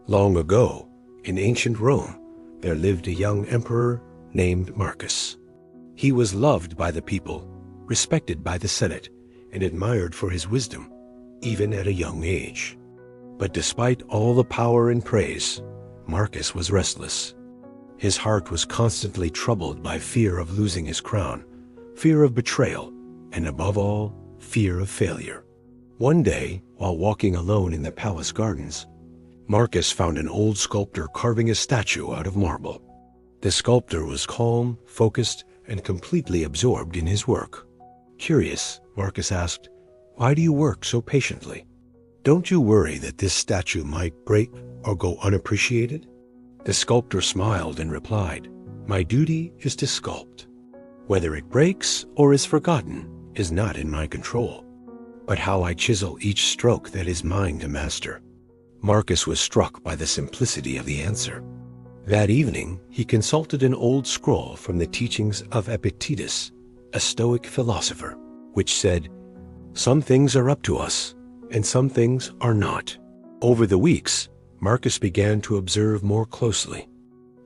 Long ago, in ancient Rome, there lived a young emperor named Marcus. He was loved by the people, respected by the Senate, and admired for his wisdom, even at a young age. But despite all the power and praise, Marcus was restless. His heart was constantly troubled by fear of losing his crown, fear of betrayal, and above all, fear of failure. One day, while walking alone in the palace gardens, Marcus found an old sculptor carving a statue out of marble. The sculptor was calm, focused, and completely absorbed in his work. Curious, Marcus asked, "Why do you work so patiently? Don't you worry that this statue might break or go unappreciated?" The sculptor smiled and replied, "My duty is to sculpt. Whether it breaks or is forgotten is not in my control, but how I chisel each stroke that is mine to master." Marcus was struck by the simplicity of the answer. That evening, he consulted an old scroll from the teachings of Epictetus, a Stoic philosopher, which said, "Some things are up to us, and some things are not." Over the weeks, Marcus began to observe more closely.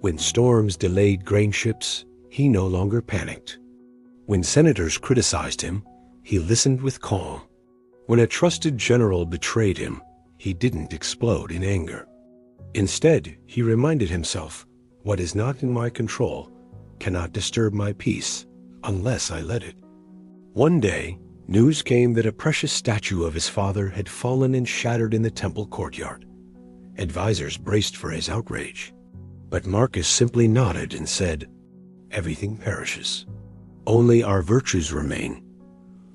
When storms delayed grain ships, he no longer panicked. When senators criticized him, he listened with calm. When a trusted general betrayed him, he didn't explode in anger. Instead, he reminded himself, "What is not in my control cannot disturb my peace unless I let it." One day, news came that a precious statue of his father had fallen and shattered in the temple courtyard. Advisors braced for his outrage, but Marcus simply nodded and said, "Everything perishes. Only our virtues remain.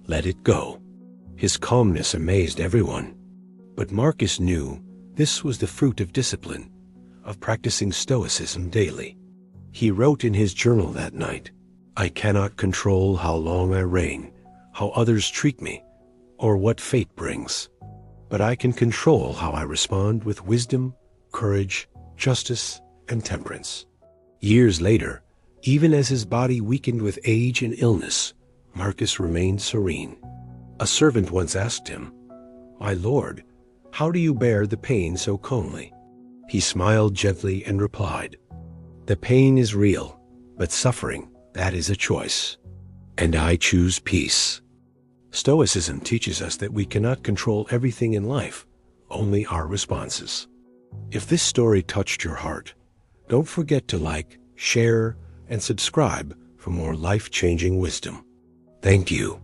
Let it go." His calmness amazed everyone, but Marcus knew this was the fruit of discipline, of practicing Stoicism daily. He wrote in his journal that night, "I cannot control how long I reign, how others treat me, or what fate brings. But I can control how I respond with wisdom, courage, justice, and temperance." Years later, even as his body weakened with age and illness, Marcus remained serene. A servant once asked him, "My lord, how do you bear the pain so calmly?" He smiled gently and replied, "The pain is real, but suffering, that is a choice. And I choose peace." Stoicism teaches us that we cannot control everything in life, only our responses. If this story touched your heart, don't forget to like, share, and subscribe for more life-changing wisdom. Thank you.